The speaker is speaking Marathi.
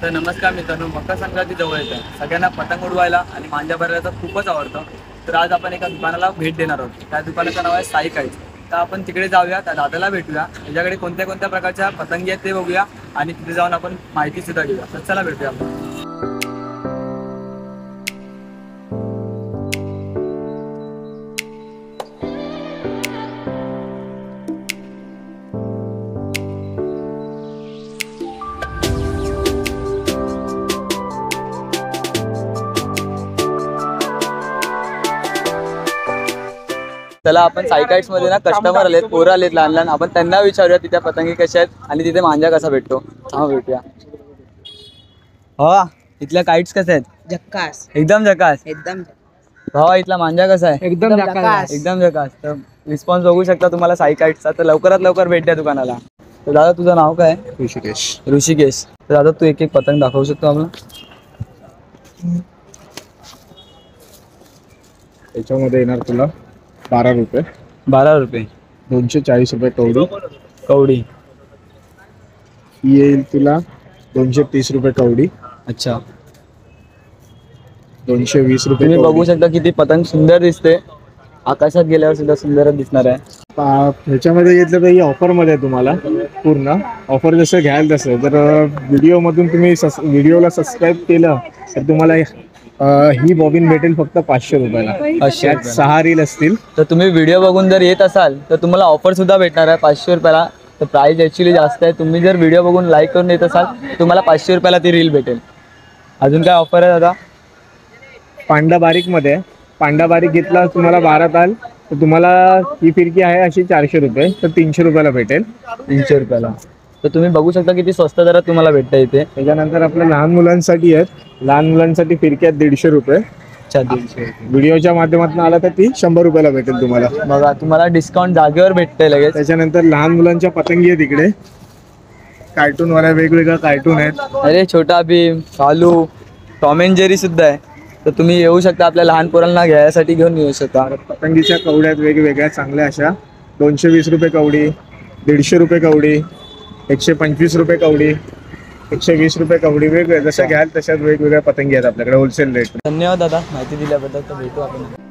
तर नमस्कार मित्रांनो, मकर संक्रांती जवळ येते. सगळ्यांना पतंग उडवायला आणि मांजा भरायला खूपच आवडतं. तर आज आपण एका दुकानाला भेट देणार आहोत. त्या दुकानाचं नाव आहे साई काइट्स. तर आपण तिकडे जाऊया, त्या दादाला भेटूया, त्याच्याकडे कोणत्या कोणत्या प्रकारच्या पतंगी आहेत ते बघूया आणि तिथे जाऊन आपण माहिती सुद्धा घेऊया. तर चला भेटूया आपण. चला आपण साई काइट्स मध्ये ना कस्टमर आलेत, पोरं आलेत लहान लहान. आपण त्यांना विचारूया तिथे पतंगी कशा आहेत आणि तिथे मांजा कसा भेटतो. हा भेटूया. भावा इथल्या काइट्स कसे आहेत? झक्कास, एकदम झकास. एकदम भावा इथला मांजा कसा आहे? एकदम झक्कास. एकदम झकास. तर रिस्पॉन्स बघू शकता तुम्हाला साई काइट्सचा. तर लवकरात लवकर भेट द्या दुकानाला. तर दादा तुझं नाव काय? ऋषिकेश. ऋषिकेश. तर दादा तू एक एक पतंग दाखवू शकतो आम्हाला? याच्यामध्ये येणार तुला 12 रुपये, 12 रुपये. 240 रुपये कवडी. कवडी. ही येईल तुला 230 रुपये कवडी, अच्छा. 220 रुपये तुम्ही कवडी. बघू शकता किती पतंग सुंदर दिसते. आकाशात गेल्यावर सुद्धा सुंदरच दिसणार आहे. ह्याच्यामध्ये घेतलं तर ही ऑफरमध्ये आहे तुम्हाला पूर्ण ऑफर जसं घ्याल तसं. तर व्हिडिओमधून तुम्ही व्हिडिओला सबस्क्राईब केलं तर तुम्हाला ही बॉबिन भेटेल फक्त 500 रुपयाला. त्यात 6 रील असतील. तर तुम्ही व्हिडिओ बघून जर येत असाल तर तुम्हाला ऑफर सुद्धा भेटणार आहे 500 रुपयाला. तर प्राइस ॲक्च्युली जास्त आहे. तुम्ही जर व्हिडिओ बघून लाईक करून येत असाल तर तुम्हाला 500 रुपयाला ती रील भेटेल. अजून काय ऑफर आहे दादा? पांडा बारीकमध्ये पांडा बारीक घेतला तुम्हाला 12 ताल तर तुम्हाला ही फिरकी आहे अशी 400 रुपये, तर 300 रुपयाला भेटेल. 300 रुपयाला. तर तुम्ही बघू शकता किती स्वस्त दरात तुम्हाला भेटतं इथे. त्याच्यानंतर आपल्या लहान मुलांसाठी आहेत. लहान मुलांसाठी फिरकी आहेत 150 रुपये. अच्छा, 150. व्हिडिओच्या माध्यमातून आला तर ती 100 रुपयाला भेटेल तुम्हाला. बघा तुम्हाला डिस्काउंट जागेवर भेटतंय लगेच. त्याच्यानंतर लहान मुलांच्या पतंगी आहेत इकडे. कार्टूनवाल्या वेगवेगळ्या कार्टून आहेत. अरे छोटा भीम, कालू, टॉम अँड जेरी सुद्धा आहे. तर तुम्ही येऊ शकता, आपल्या लहान पोरांना घ्यायसाठी घेऊन येऊ शकता. पतंगीच्या कवड्या आहेत वेगवेगळ्या चांगल्या अशा. 220 रुपये कवडी, 150 रुपये कवडी, 125 रुपये कवडी, 120 रुपये कवडी. वेगवेगळ्या जशा घ्याल तशाच वेगवेगळ्या पतंगी आहेत आपल्याकडे होलसेल रेट. धन्यवाद दादा माहिती दिल्याबद्दल. तर भेटू आपण.